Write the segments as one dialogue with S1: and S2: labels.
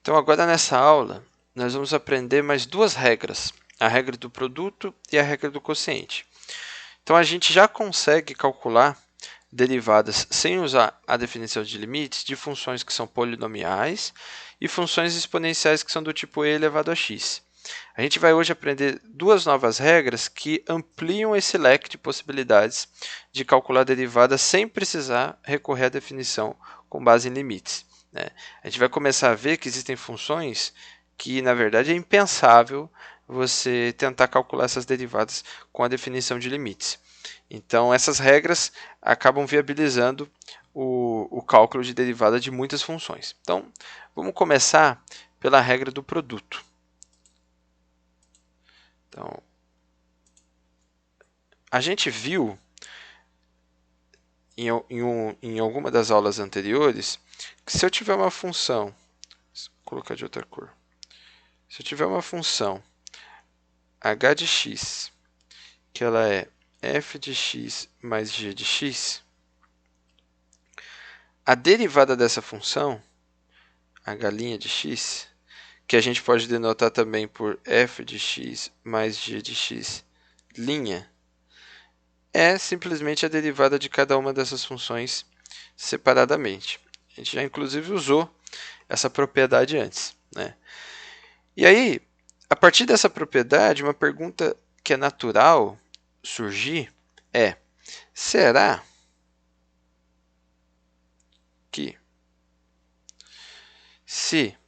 S1: Então agora nessa aula nós vamos aprender mais duas regras, a regra do produto e a regra do quociente. Então a gente já consegue calcular derivadas sem usar a definição de limites de funções que são polinomiais e funções exponenciais que são do tipo e elevado a x. A gente vai hoje aprender duas novas regras que ampliam esse leque de possibilidades de calcular derivadas sem precisar recorrer à definição com base em limites. A gente vai começar a ver que existem funções que, na verdade, é impensável você tentar calcular essas derivadas com a definição de limites. Então, essas regras acabam viabilizando o cálculo de derivada de muitas funções. Então, vamos começar pela regra do produto. Então, a gente viu em alguma das aulas anteriores que se eu tiver uma função, vou colocar de outra cor, se eu tiver uma função h de x, que ela é f de x mais g de x, a derivada dessa função, h' de x, que a gente pode denotar também por f de x mais g de x', é simplesmente a derivada de cada uma dessas funções separadamente. A gente já inclusive usou essa propriedade antes, E aí, a partir dessa propriedade, uma pergunta que é natural surgir é: será que se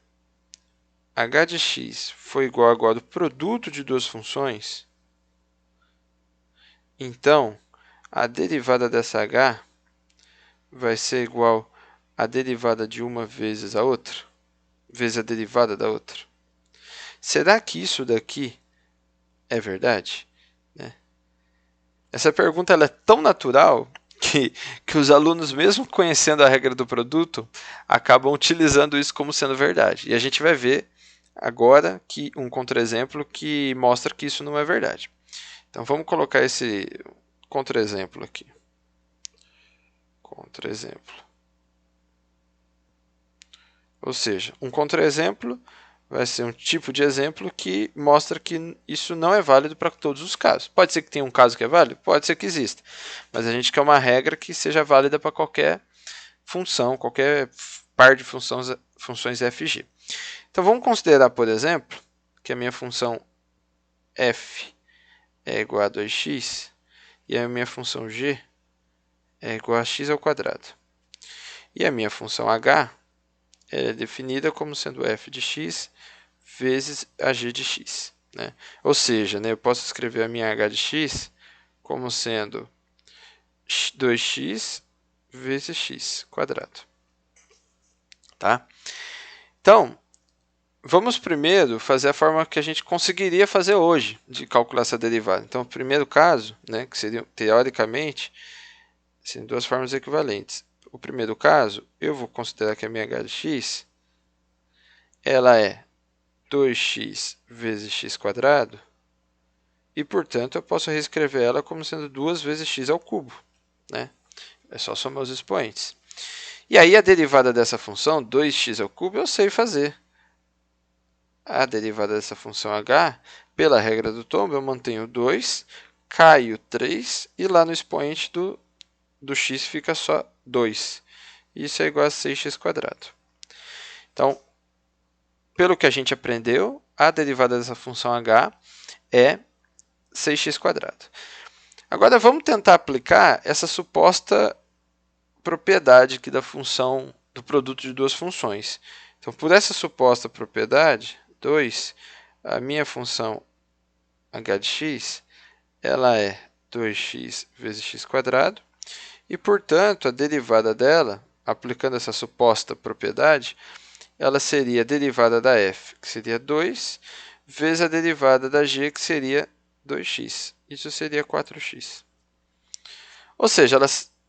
S1: h de x for igual agora ao produto de duas funções, então a derivada dessa h vai ser igual à derivada de uma vezes a outra, vezes a derivada da outra? Será que isso daqui é verdade? Essa pergunta ela é tão natural que os alunos, mesmo conhecendo a regra do produto, acabam utilizando isso como sendo verdade. E a gente vai ver agora que um contra-exemplo que mostra que isso não é verdade. Então vamos colocar esse contra-exemplo aqui. Contra-exemplo. Ou seja, um contra-exemplo vai ser um tipo de exemplo que mostra que isso não é válido para todos os casos. Pode ser que tenha um caso que é válido? Pode ser que exista. Mas a gente quer uma regra que seja válida para qualquer função, qualquer par de funções fg. Então vamos considerar, por exemplo, que a minha função f é igual a 2x e a minha função g é igual a x ao quadrado. E a minha função h é definida como sendo f de x vezes a g de x. Ou seja, eu posso escrever a minha h de x como sendo 2x vezes x quadrado. Então, vamos primeiro fazer a forma que a gente conseguiria fazer hoje de calcular essa derivada. Então, o primeiro caso, que seria teoricamente, seriam duas formas equivalentes. O primeiro caso, eu vou considerar que a minha h de x ela é 2x vezes x quadrado e, portanto, eu posso reescrever ela como sendo 2 vezes x ao cubo. É só somar os expoentes. E aí a derivada dessa função, 2x ao cubo, eu sei fazer. A derivada dessa função h, pela regra do tombo, eu mantenho 2, caio 3 e lá no expoente do x fica só 2. Isso é igual a 6x quadrado. Então, pelo que a gente aprendeu, a derivada dessa função h é 6x quadrado. Agora vamos tentar aplicar essa suposta propriedade aqui da função do produto de duas funções. Então, por essa suposta propriedade, 2, a minha função h de x ela é 2x vezes x quadrado e, portanto, a derivada dela, aplicando essa suposta propriedade, ela seria a derivada da f, que seria 2, vezes a derivada da g, que seria 2x. Isso seria 4x. Ou seja,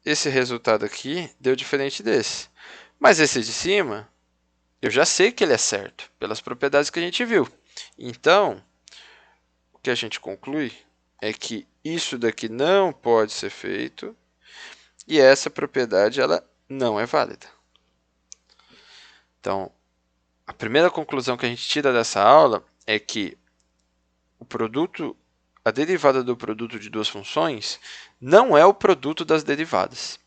S1: esse resultado aqui deu diferente desse. Mas esse de cima, eu já sei que ele é certo, pelas propriedades que a gente viu. Então, o que a gente conclui é que isso daqui não pode ser feito e essa propriedade ela não é válida. Então, a primeira conclusão que a gente tira dessa aula é que a derivada do produto de duas funções não é o produto das derivadas.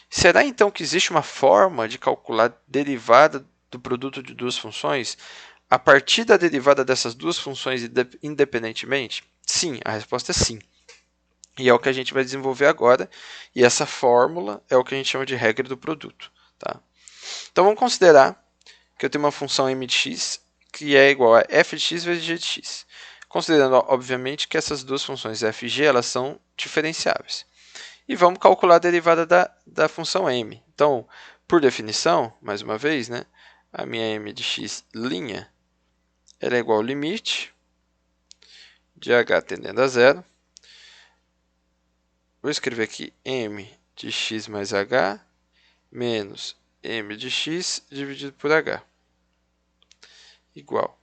S1: Será então que existe uma forma de calcular a derivada do produto de duas funções a partir da derivada dessas duas funções independentemente? Sim, a resposta é sim. E é o que a gente vai desenvolver agora, e essa fórmula é o que a gente chama de regra do produto. Tá? Então vamos considerar que eu tenho uma função m de x que é igual a f de x vezes g de x. Considerando, obviamente, que essas duas funções f e g elas são diferenciáveis. E vamos calcular a derivada da função m. Então, por definição, mais uma vez, né, a minha m de x' ela é igual ao limite de h tendendo a zero. Vou escrever aqui m de x mais h menos m de x dividido por h igual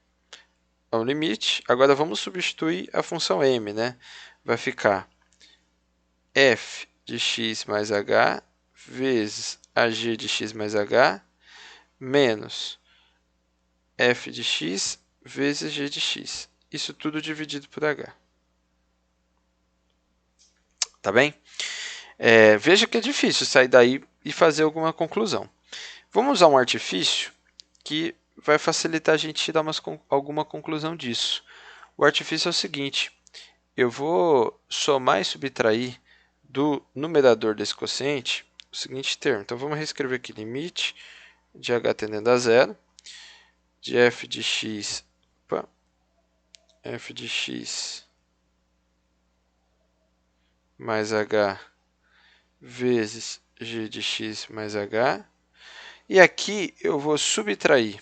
S1: ao limite. Agora vamos substituir a função m, né? Vai ficar f de x mais h vezes ag de x mais h menos f de x vezes g de x. Isso tudo dividido por h. Tá bem? Veja que é difícil sair daí e fazer alguma conclusão. Vamos usar um artifício que vai facilitar a gente tirar alguma conclusão disso. O artifício é o seguinte: eu vou somar e subtrair do numerador desse quociente o seguinte termo. Então vamos reescrever aqui: limite de h tendendo a zero de f de x mais h vezes g de x mais h. E aqui eu vou subtrair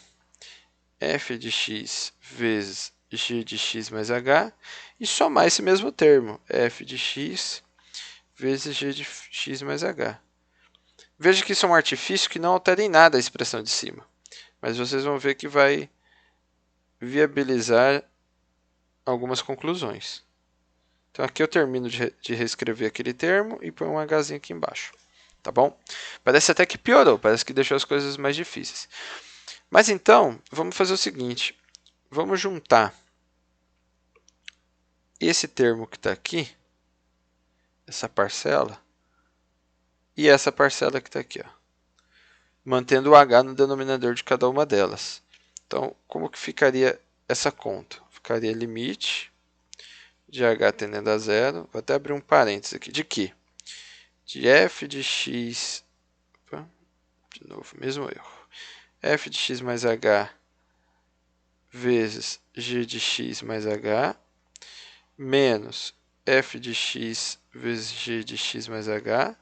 S1: f de x vezes g de x mais h e somar esse mesmo termo, f de x vezes g de x mais h. Veja que isso é um artifício que não altera em nada a expressão de cima, mas vocês vão ver que vai viabilizar algumas conclusões. Então aqui eu termino de reescrever aquele termo e põe um hzinho aqui embaixo. Tá bom? Parece até que piorou, parece que deixou as coisas mais difíceis. Mas então, vamos fazer o seguinte. Vamos juntar esse termo que está aqui, essa parcela, e essa parcela que está aqui, ó, mantendo o h no denominador de cada uma delas. Então, como que ficaria essa conta? Ficaria limite de h tendendo a zero, vou até abrir um parênteses aqui, de quê? De f de x, opa, de novo, mesmo erro, f de x mais h vezes g de x mais h, menos f de x vezes g de x mais h,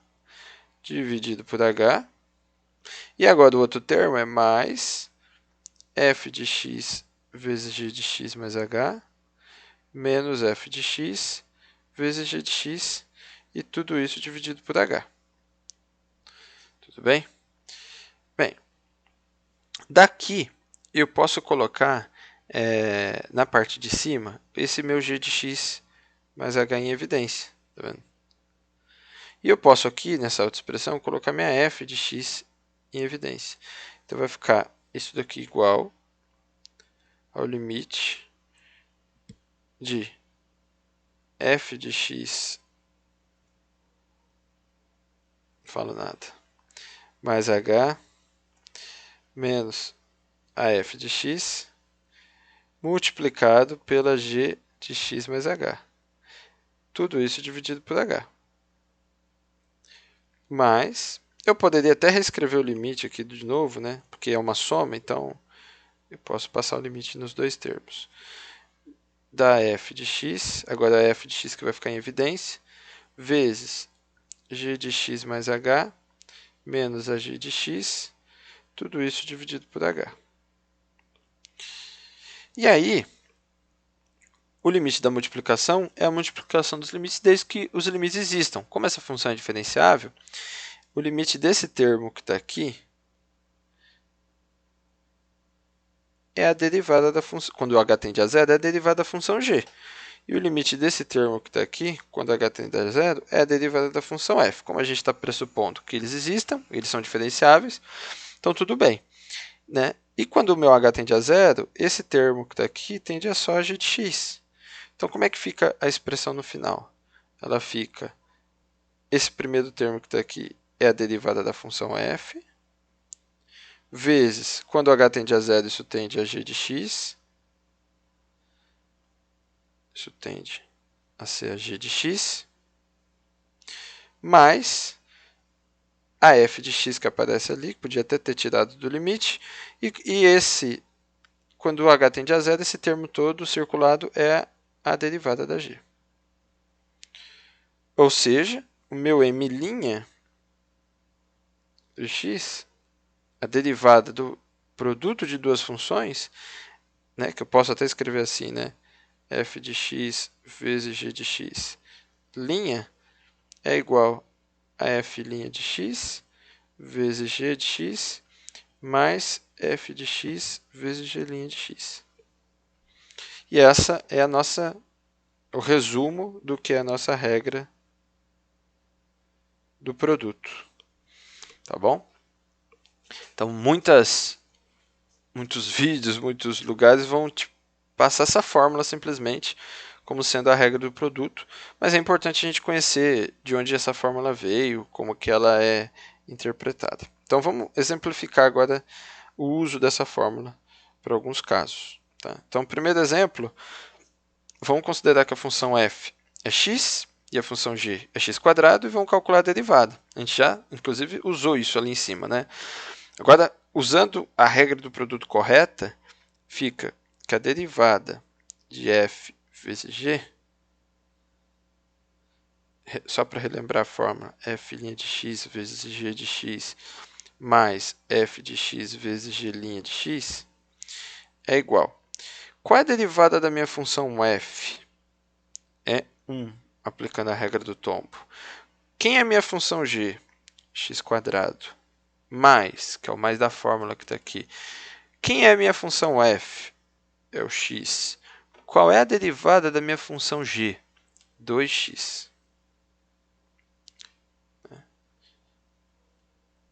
S1: dividido por h. E agora o outro termo é mais f de x vezes g de x mais h, menos f de x vezes g de x, e tudo isso dividido por h. Tudo bem? Bem, daqui eu posso colocar na parte de cima esse meu g de x mais h em evidência. Tá vendo? E eu posso aqui, nessa outra expressão, colocar minha f de x em evidência. Então vai ficar isso daqui igual ao limite de f de x, não falo nada, mais h menos a f de x multiplicado pela g de x mais h. Tudo isso dividido por h. Mas eu poderia até reescrever o limite aqui de novo, né? Porque é uma soma, então eu posso passar o limite nos dois termos. Da f de x, agora a f de x que vai ficar em evidência, vezes g de x mais h, menos a g de x, tudo isso dividido por h. E aí, o limite da multiplicação é a multiplicação dos limites desde que os limites existam. Como essa função é diferenciável, o limite desse termo que está aqui é a derivada da função, quando o h tende a zero, é a derivada da função g. E o limite desse termo que está aqui, quando h tende a zero, é a derivada da função f. Como a gente está pressupondo que eles existam, eles são diferenciáveis, então tudo bem. Né? E quando o meu h tende a zero, esse termo que está aqui tende a só a g de x. Então, como é que fica a expressão no final? Ela fica, esse primeiro termo que está aqui é a derivada da função f, vezes, quando h tende a zero, isso tende a g de x, isso tende a ser a g de x, mais a f de x que aparece ali, que podia até ter tirado do limite, e esse, quando o h tende a zero, esse termo todo circulado é a derivada da g. Ou seja, o meu m' de x, a derivada do produto de duas funções, né, que eu posso até escrever assim, né, f de x vezes g de x, linha, é igual a f' de x vezes g de x mais f de x vezes g' de x. E essa é o resumo do que é a nossa regra do produto. Tá bom? Então, muitos vídeos, muitos lugares vão te passar essa fórmula simplesmente como sendo a regra do produto, mas é importante a gente conhecer de onde essa fórmula veio, como que ela é interpretada. Então, vamos exemplificar agora o uso dessa fórmula para alguns casos. Tá? Então, primeiro exemplo, vamos considerar que a função f é x e a função g é x² e vamos calcular a derivada. A gente já, inclusive, usou isso ali em cima. Né? Agora, usando a regra do produto correta, fica que a derivada de f vezes g, só para relembrar a fórmula, f' de x vezes g de x mais f de x vezes g' de x é igual. Qual é a derivada da minha função f? É 1, aplicando a regra do tombo. Quem é a minha função g? x², mais, que é o mais da fórmula que está aqui. Quem é a minha função f? É o x. Qual é a derivada da minha função g? 2x.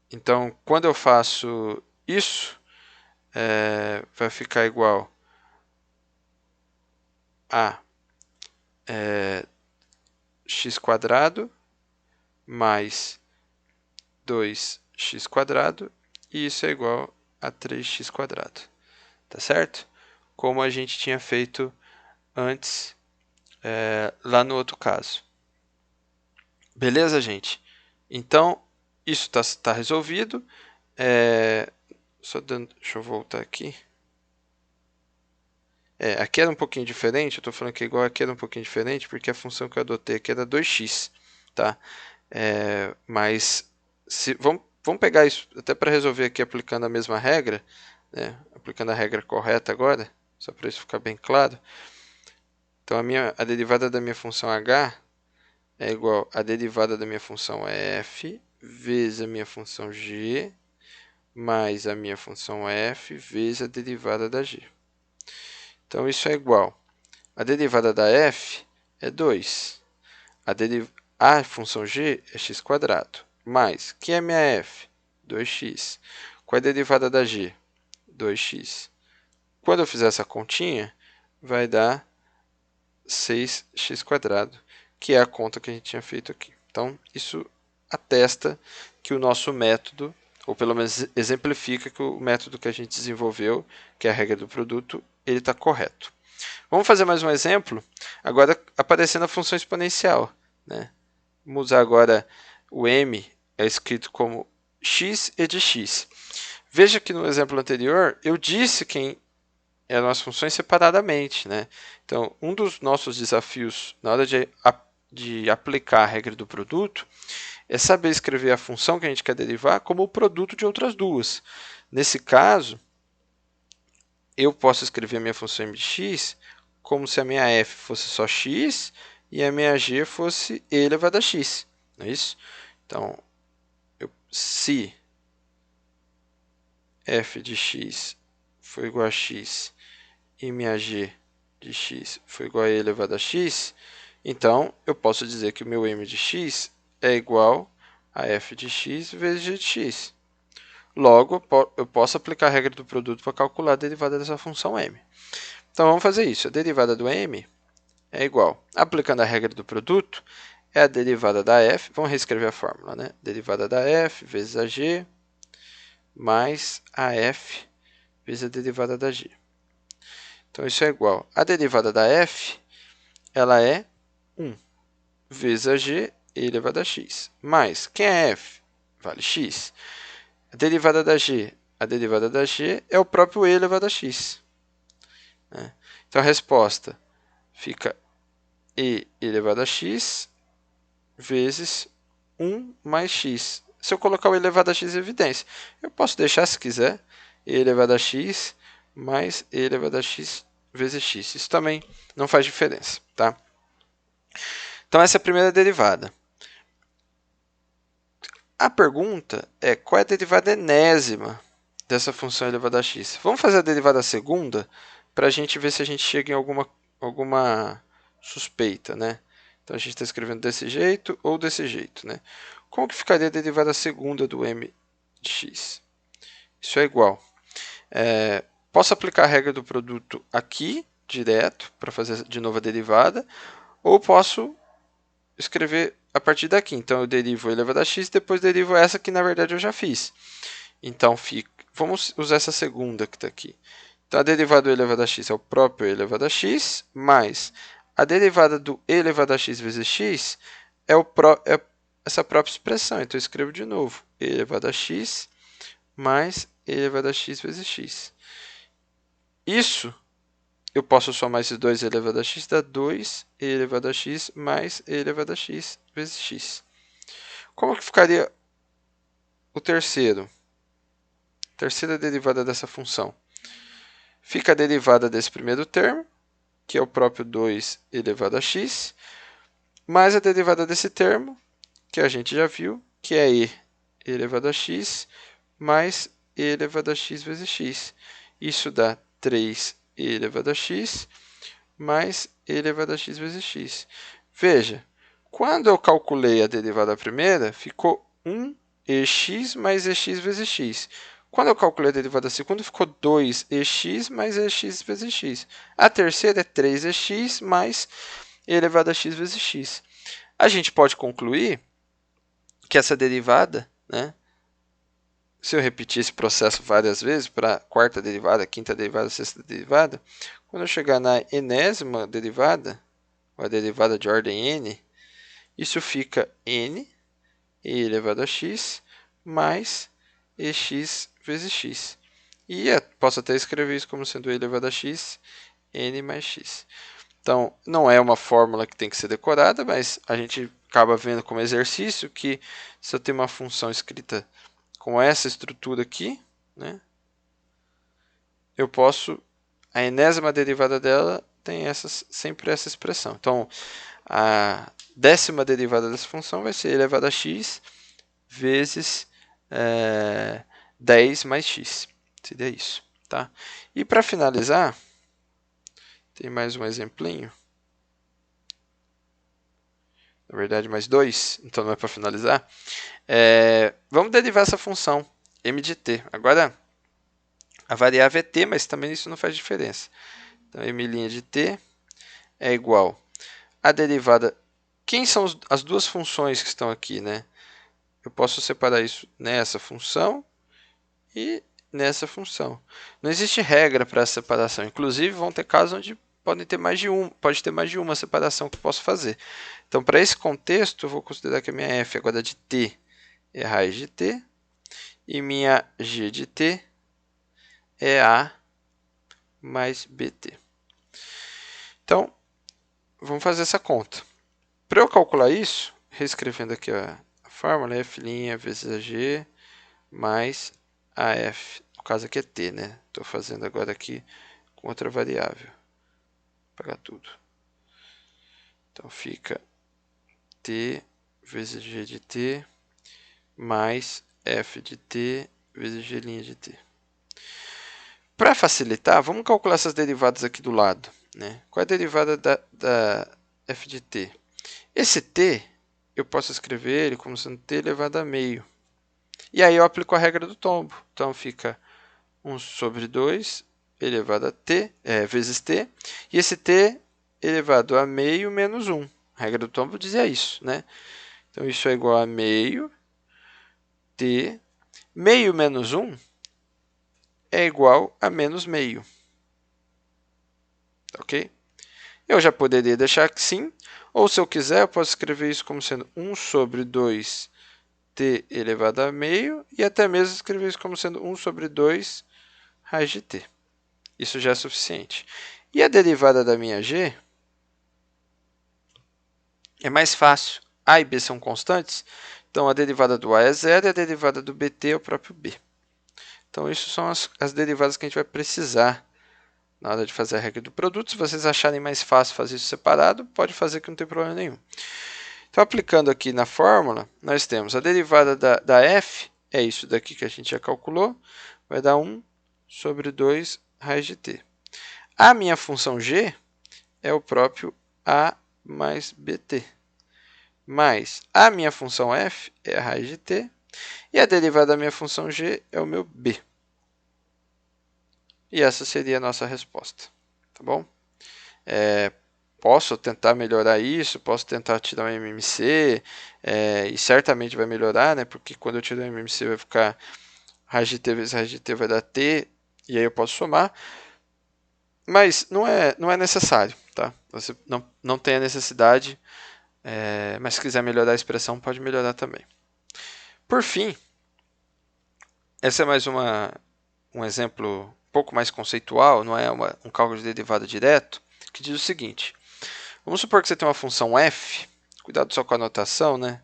S1: Então, quando eu faço isso, vai ficar igual a x² mais 2x², e isso é igual a 3x². Tá certo? Como a gente tinha feito antes, lá no outro caso. Beleza, gente? Então, isso tá resolvido. Deixa eu voltar aqui. Aqui era um pouquinho diferente, eu estou falando que igual aqui era um pouquinho diferente, porque a função que eu adotei aqui era 2x, tá? Mas, vamos pegar isso até para resolver aqui aplicando a mesma regra, né? Aplicando a regra correta agora, só para isso ficar bem claro. Então, a derivada da minha função h é igual a derivada da minha função f vezes a minha função g mais a minha função f vezes a derivada da g. Então, isso é igual. A derivada da f é 2. A função g é x². Mais, que é minha f? 2x. Qual é a derivada da g? 2x. Quando eu fizer essa continha, vai dar 6x², que é a conta que a gente tinha feito aqui. Então, isso atesta que o nosso método, ou pelo menos exemplifica que o método que a gente desenvolveu, que é a regra do produto, ele está correto. Vamos fazer mais um exemplo, agora aparecendo a função exponencial. Né? Vamos usar agora o m, é escrito como x e de x. Veja que no exemplo anterior, eu disse quem eram as funções separadamente. Né? Então, um dos nossos desafios na hora de aplicar a regra do produto é saber escrever a função que a gente quer derivar como o produto de outras duas. Nesse caso, eu posso escrever a minha função m de x como se a minha f fosse só x e a minha g fosse e elevado a x. Não é isso? Então, se f de x for igual a x e minha g de x for igual a e elevado a x, então eu posso dizer que o meu m de x é igual a f de x vezes g de x. Logo, eu posso aplicar a regra do produto para calcular a derivada dessa função m. Então, vamos fazer isso. A derivada do m é igual, aplicando a regra do produto, é a derivada da f, vamos reescrever a fórmula, né? Derivada da f vezes a g, mais a f vezes a derivada da g. Então, isso é igual. A derivada da f, ela é 1 vezes a g e elevado a x. Mais, quem é f? Vale x. A derivada da g é o próprio e elevado a x. Né? Então, a resposta fica e elevado a x vezes 1 mais x. Se eu colocar o elevado a x em evidência, eu posso deixar, se quiser, e elevado a x mais e elevado a x vezes x. Isso também não faz diferença, tá? Então, essa é a primeira derivada. A pergunta é qual é a derivada enésima dessa função elevada a x. Vamos fazer a derivada segunda para a gente ver se a gente chega em alguma suspeita, né? Então, a gente está escrevendo desse jeito ou desse jeito, né? Como que ficaria a derivada segunda do m de x? Isso é igual. Posso aplicar a regra do produto aqui, direto, para fazer de novo a derivada, ou posso escrever a partir daqui. Então, eu derivo o elevado a x, depois derivo essa que, na verdade, eu já fiz. Então, vamos usar essa segunda que está aqui. Então, a derivada do e elevado a x é o próprio e elevado a x, mais a derivada do e elevado a x vezes x é essa própria expressão. Então, eu escrevo de novo. E elevado a x mais e elevado a x vezes x. Isso, eu posso somar esses dois e elevado a x, dá 2 e elevado a x mais e elevado a x vezes x. Como que ficaria o terceiro? Terceira derivada dessa função. Fica a derivada desse primeiro termo, que é o próprio 2 elevado a x, mais a derivada desse termo, que a gente já viu, que é e elevado a x, mais e elevado a x vezes x. Isso dá 3e elevado a x, mais e elevado a x vezes x. Veja, quando eu calculei a derivada primeira, ficou 1ex mais ex vezes x. Quando eu calculei a derivada segunda, ficou 2ex mais ex vezes x. A terceira é 3ex mais e elevado a x vezes x. A gente pode concluir que essa derivada, né, se eu repetir esse processo várias vezes, para a quarta derivada, quinta derivada, sexta derivada, quando eu chegar na enésima derivada, ou a derivada de ordem n, isso fica n e elevado a x mais ex vezes x. E posso até escrever isso como sendo e elevado a x, n mais x. Então, não é uma fórmula que tem que ser decorada, mas a gente acaba vendo como exercício que se eu tenho uma função escrita com essa estrutura aqui, né, eu posso, a enésima derivada dela tem sempre essa expressão. Então, a décima derivada dessa função vai ser elevado a x vezes 10 mais x. Seria isso. Tá? E para finalizar, tem mais um exemplinho. Na verdade, mais dois, então não é para finalizar. Vamos derivar essa função m de t. Agora, a variável é t, mas também isso não faz diferença. Então, m' de t é igual a derivada. Quem são as duas funções que estão aqui, né? Eu posso separar isso nessa função e nessa função. Não existe regra para essa separação. Inclusive, vão ter casos onde pode ter mais de uma separação que eu posso fazer. Então, para esse contexto, eu vou considerar que a minha f agora de t é raiz de t e minha g de t é a mais bt. Então, vamos fazer essa conta. Para eu calcular isso, reescrevendo aqui a fórmula, f' vezes a g mais a f. No caso aqui é t, né? Estou fazendo agora aqui com outra variável. Vou pagar tudo. Então, fica t vezes g de t mais f de t vezes g' de t. Para facilitar, vamos calcular essas derivadas aqui do lado. Né? Qual é a derivada da f de t? Esse t, eu posso escrever ele como sendo t elevado a meio. E aí eu aplico a regra do tombo. Então fica 1 sobre 2 elevado a t, vezes t, e esse t elevado a meio menos 1. A regra do tombo dizia isso, né? Então isso é igual a meio t. Meio menos 1 é igual a menos meio. Ok? Eu já poderia deixar que sim, ou se eu quiser, eu posso escrever isso como sendo 1 sobre 2 t elevado a meio, e até mesmo escrever isso como sendo 1 sobre 2 raiz de t. Isso já é suficiente. E a derivada da minha g é mais fácil. A e b são constantes, então a derivada do a é zero e a derivada do bt é o próprio b. Então, isso são as derivadas que a gente vai precisar na hora de fazer a regra do produto. Se vocês acharem mais fácil fazer isso separado, pode fazer que não tem problema nenhum. Então, aplicando aqui na fórmula, nós temos a derivada da f, é isso daqui que a gente já calculou, vai dar 1 sobre 2 raiz de t. A minha função g é o próprio a mais bt, mais a minha função f é a raiz de t, e a derivada da minha função g é o meu b. E essa seria a nossa resposta, tá bom? Posso tentar melhorar isso, posso tentar tirar um MMC, e certamente vai melhorar, né? Porque quando eu tirar um MMC vai ficar raiz de t vezes raiz de t vai dar t, e aí eu posso somar. Mas não é necessário, tá? Você não tem a necessidade, mas se quiser melhorar a expressão, pode melhorar também. Por fim, esse é mais um exemplo um pouco mais conceitual, não é um cálculo de derivada direto, que diz o seguinte. Vamos supor que você tem uma função f, cuidado só com a notação, né?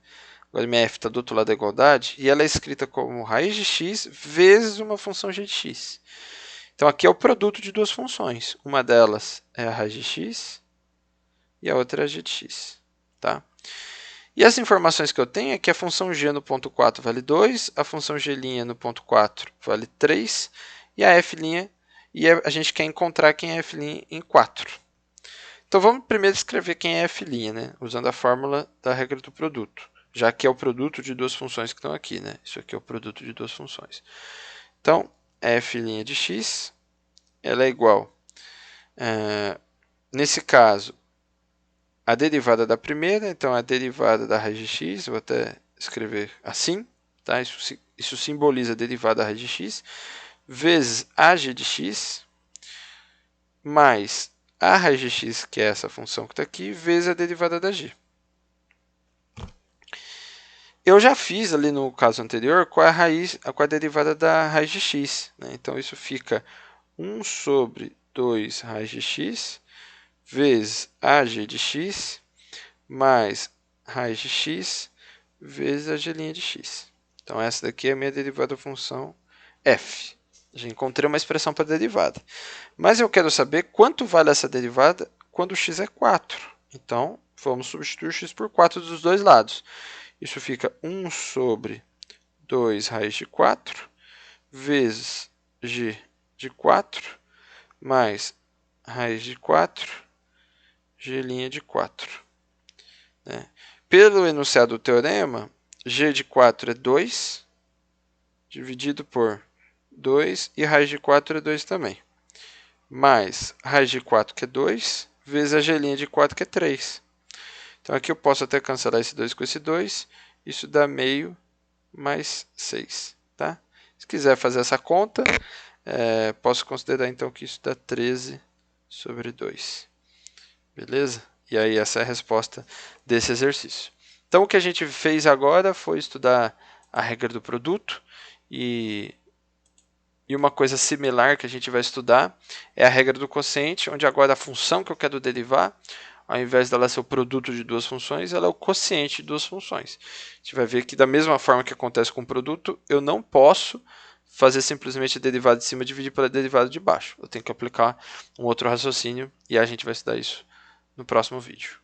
S1: Agora minha f está do outro lado da igualdade, e ela é escrita como raiz de x vezes uma função g de x. Então aqui é o produto de duas funções. Uma delas é a raiz de x e a outra é a g de x. Tá? E as informações que eu tenho é que a função g no ponto 4 vale 2, a função g' no ponto 4 vale 3, e a f', e a gente quer encontrar quem é f' em 4. Então vamos primeiro escrever quem é f', né? Usando a fórmula da regra do produto, já que é o produto de duas funções que estão aqui. Né? Isso aqui é o produto de duas funções. Então, f' de x ela é igual, nesse caso, a derivada da primeira, então a derivada da raiz de x, vou até escrever assim, tá? Isso simboliza a derivada da raiz de x, vezes a g de x, mais a raiz de x, que é essa função que está aqui, vezes a derivada da g. Eu já fiz ali no caso anterior com a derivada da raiz de x. Né? Então, isso fica 1 sobre 2 raiz de x vezes a g de x mais raiz de x vezes a g' de x. Então, essa daqui é a minha derivada da função f. Já encontrei uma expressão para derivada. Mas eu quero saber quanto vale essa derivada quando x é 4. Então, vamos substituir x por 4 dos dois lados. Isso fica 1 sobre 2 raiz de 4 vezes g de 4 mais raiz de 4, g' de 4. Né? Pelo enunciado do teorema, g de 4 é 2, dividido por 2, e raiz de 4 é 2 também. Mais raiz de 4, que é 2, vezes a g' de 4, que é 3. Então, aqui eu posso até cancelar esse 2 com esse 2. Isso dá meio mais 6. Tá? Se quiser fazer essa conta, posso considerar então que isso dá 13 sobre 2. Beleza? E aí essa é a resposta desse exercício. Então, o que a gente fez agora foi estudar a regra do produto e uma coisa similar que a gente vai estudar é a regra do quociente, onde agora a função que eu quero derivar, ao invés dela ser o produto de duas funções, ela é o quociente de duas funções. A gente vai ver que da mesma forma que acontece com o produto, eu não posso fazer simplesmente a derivada de cima dividir pela derivada de baixo. Eu tenho que aplicar um outro raciocínio e a gente vai estudar isso no próximo vídeo.